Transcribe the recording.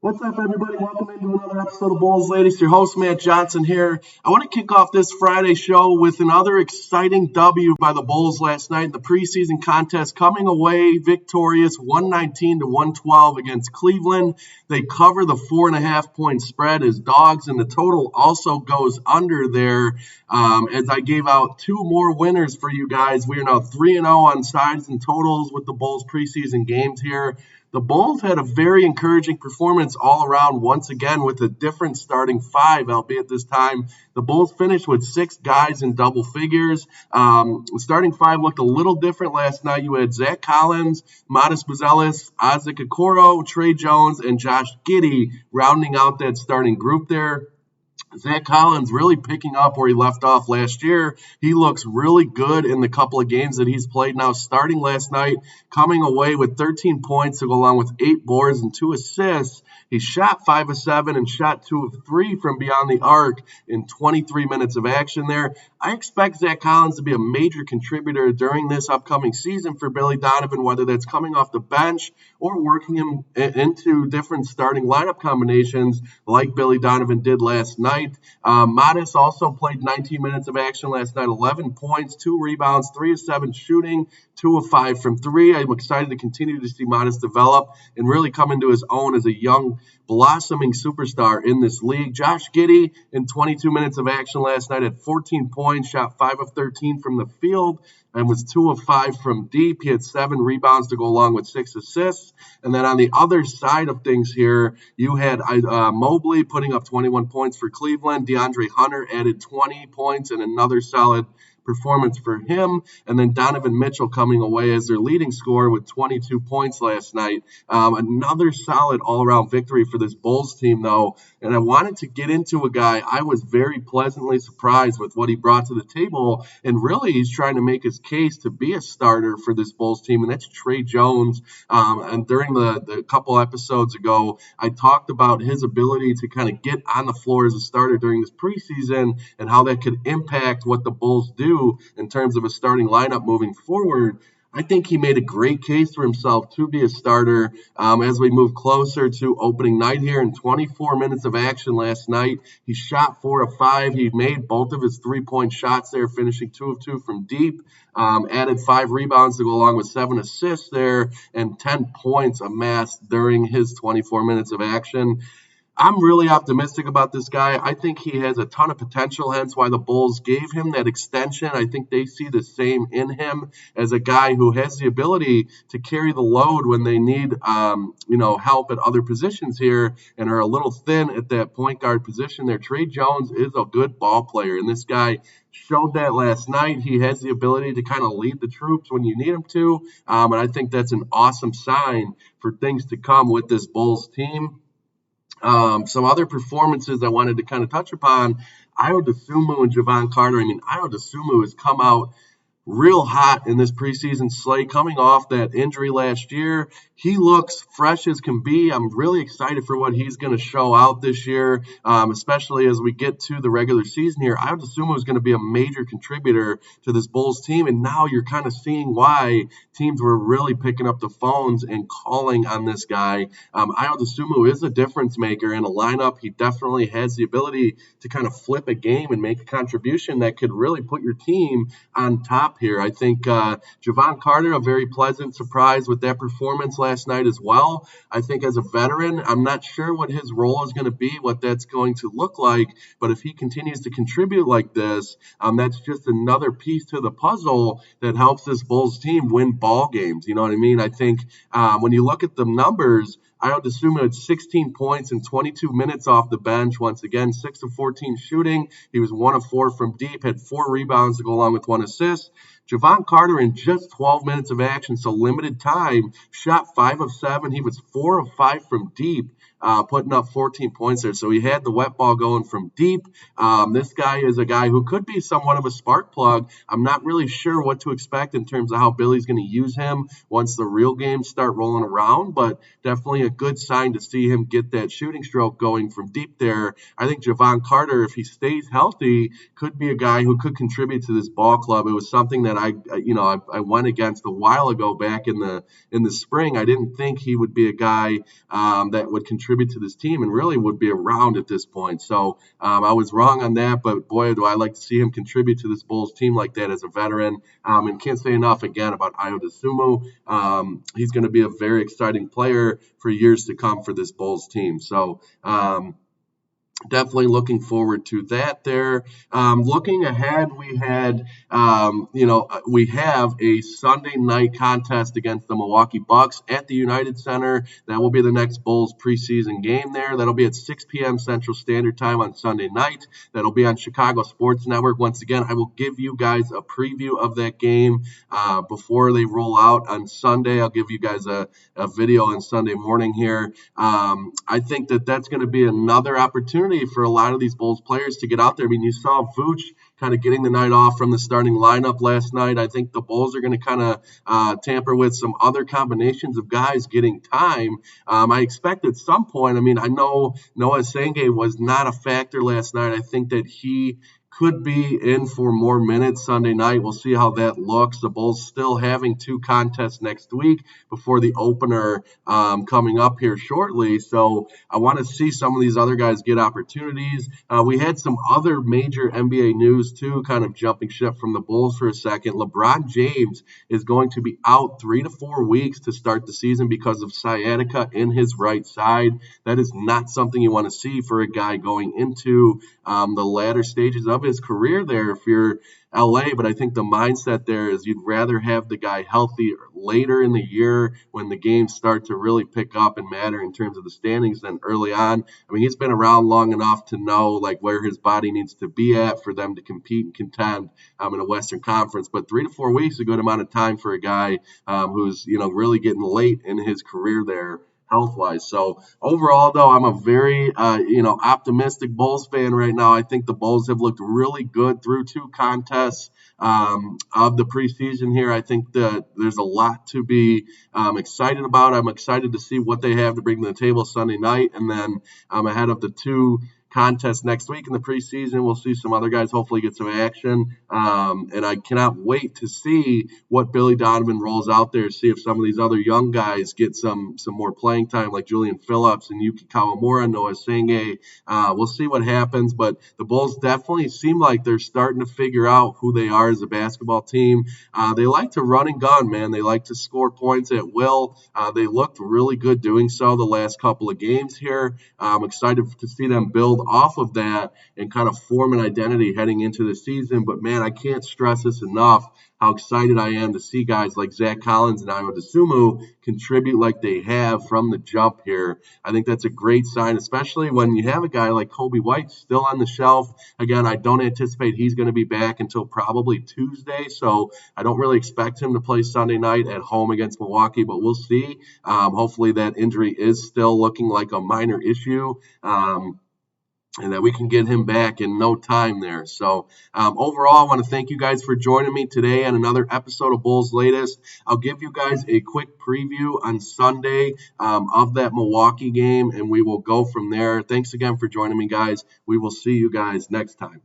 What's up, everybody? Welcome into another episode of Bulls Ladies. Your host, Matt Johnson here. I want to kick off this Friday show with another exciting W by the Bulls last night in the preseason contest, coming away victorious 119-112 against Cleveland. They cover the 4.5-point spread as dogs, and the total also goes under there. As I gave out two more winners for you guys. We are now 3-0 on sides and totals with the Bulls preseason games here. The Bulls had a very encouraging performance all around once again with a different starting five, albeit this time the Bulls finished with six guys in double figures. The starting five looked a little different last night. You had Zach Collins, Modest Buzelis, Isaac Okoro, Tre Jones, and Josh Giddey rounding out that starting group there. Zach Collins really picking up where he left off last year. He looks really good in the couple of games that he's played now, starting last night, coming away with 13 points to go along with 8 boards and 2 assists. He shot 5 of 7 and shot 2 of 3 from beyond the arc in 23 minutes of action there. I expect Zach Collins to be a major contributor during this upcoming season for Billy Donovan, whether that's coming off the bench or working him into different starting lineup combinations like Billy Donovan did last night. Modest also played 19 minutes of action last night, 11 points, 2 rebounds, 3 of 7 shooting, 2 of 5 from 3. I'm excited to continue to see Modest develop and really come into his own as a young, blossoming superstar in this league. Josh Giddey in 22 minutes of action last night at 14 points, shot 5 of 13 from the field, and was 2 of 5 from deep. He had 7 rebounds to go along with 6 assists. And then on the other side of things here, you had Mobley putting up 21 points for Cleveland. DeAndre Hunter added 20 points and another solid performance for him, and then Donovan Mitchell coming away as their leading scorer with 22 points last night. Another solid all-around victory for this Bulls team, though, and I wanted to get into a guy I was very pleasantly surprised with what he brought to the table, and really he's trying to make his case to be a starter for this Bulls team, and that's Tre Jones. And during the couple episodes ago, I talked about his ability to kind of get on the floor as a starter during this preseason and how that could impact what the Bulls do in terms of a starting lineup moving forward. I think he made a great case for himself to be a starter as we move closer to opening night here. In 24 minutes of action last night, he shot 4 of 5. He made both of his three-point shots there, finishing 2 of 2 from deep. Added 5 rebounds to go along with 7 assists there and 10 points amassed during his 24 minutes of action. I'm really optimistic about this guy. I think he has a ton of potential, hence why the Bulls gave him that extension. I think they see the same in him as a guy who has the ability to carry the load when they need, help at other positions here and are a little thin at that point guard position there. Tre Jones is a good ball player, and this guy showed that last night. He has the ability to kind of lead the troops when you need him to, and I think that's an awesome sign for things to come with this Bulls team. Some other performances I wanted to kind of touch upon, Ayo Dosunmu and Jevon Carter. Ayo Dosunmu has come out real hot in this preseason slate, coming off that injury last year. He looks fresh as can be. I'm really excited for what he's going to show out this year, especially as we get to the regular season here. Ayo Dosunmu is going to be a major contributor to this Bulls team, and now you're kind of seeing why teams were really picking up the phones and calling on this guy. Ayo Dosunmu is a difference maker in a lineup. He definitely has the ability to kind of flip a game and make a contribution that could really put your team on top here. I think Jevon Carter, a very pleasant surprise with that performance last night as well. I think as a veteran, I'm not sure what his role is going to be, what that's going to look like, but if he continues to contribute like this, that's just another piece to the puzzle that helps this Bulls team win ball games. You know what I mean? I think when you look at the numbers, Ayo Dosunmu had 16 points in 22 minutes off the bench. Once again, 6 of 14 shooting. He was 1 of 4 from deep, had 4 rebounds to go along with 1 assist. Jevon Carter, in just 12 minutes of action, so limited time, shot 5 of 7. He was 4 of 5 from deep, putting up 14 points there. So he had the wet ball going from deep. This guy is a guy who could be somewhat of a spark plug. I'm not really sure what to expect in terms of how Billy's going to use him once the real games start rolling around, but definitely a good sign to see him get that shooting stroke going from deep there. I think Jevon Carter, if he stays healthy, could be a guy who could contribute to this ball club. It was something that that I went against a while ago back in the spring. I didn't think he would be a guy that would contribute to this team and really would be around at this point. So I was wrong on that, but boy, do I like to see him contribute to this Bulls team like that as a veteran. And can't say enough again about Ayo Dosunmu. He's going to be a very exciting player for years to come for this Bulls team. So definitely looking forward to that there. Looking ahead, we have a Sunday night contest against the Milwaukee Bucks at the United Center. That will be the next Bulls preseason game there. That'll be at 6 p.m. Central Standard Time on Sunday night. That'll be on Chicago Sports Network. Once again, I will give you guys a preview of that game before they roll out on Sunday. I'll give you guys a video on Sunday morning here. I think that's going to be another opportunity for a lot of these Bulls players to get out there. I mean, you saw Vooch kind of getting the night off from the starting lineup last night. I think the Bulls are going to kind of tamper with some other combinations of guys getting time. I expect at some point, I mean, I know Noah Senge was not a factor last night. I think that he could be in for more minutes Sunday night. We'll see how that looks. The Bulls still having 2 contests next week before the opener coming up here shortly. So I want to see some of these other guys get opportunities. We had some other major NBA news too, kind of jumping ship from the Bulls for a second. LeBron James is going to be out 3 to 4 weeks to start the season because of sciatica in his right side. That is not something you want to see for a guy going into the latter stages of his career there if you're LA, but I think the mindset there is you'd rather have the guy healthy later in the year when the games start to really pick up and matter in terms of the standings than early on. I mean, he's been around long enough to know like where his body needs to be at for them to compete and contend in a Western Conference. But 3 to 4 weeks is a good amount of time for a guy who's really getting late in his career there health-wise. So overall, though, I'm a very, optimistic Bulls fan right now. I think the Bulls have looked really good through 2 contests of the preseason here. I think that there's a lot to be excited about. I'm excited to see what they have to bring to the table Sunday night, and then ahead of the 2 contest next week in the preseason. We'll see some other guys hopefully get some action. And I cannot wait to see what Billy Donovan rolls out there, see if some of these other young guys get some more playing time like Julian Phillips and Yuki Kawamura, Noah Senge. We'll see what happens, but the Bulls definitely seem like they're starting to figure out who they are as a basketball team. They like to run and gun, man. They like to score points at will. They looked really good doing so the last couple of games here. I'm excited to see them build off of that and kind of form an identity heading into the season. But man, I can't stress this enough how excited I am to see guys like Zach Collins and Ayo Dosunmu contribute like they have from the jump here. I think that's a great sign, especially when you have a guy like Kobe White still on the shelf. Again, I don't anticipate he's going to be back until probably Tuesday, so I don't really expect him to play Sunday night at home against Milwaukee, but we'll see. Hopefully that injury is still looking like a minor issue. And that we can get him back in no time there. So overall, I want to thank you guys for joining me today on another episode of Bulls Latest. I'll give you guys a quick preview on Sunday of that Milwaukee game, and we will go from there. Thanks again for joining me, guys. We will see you guys next time.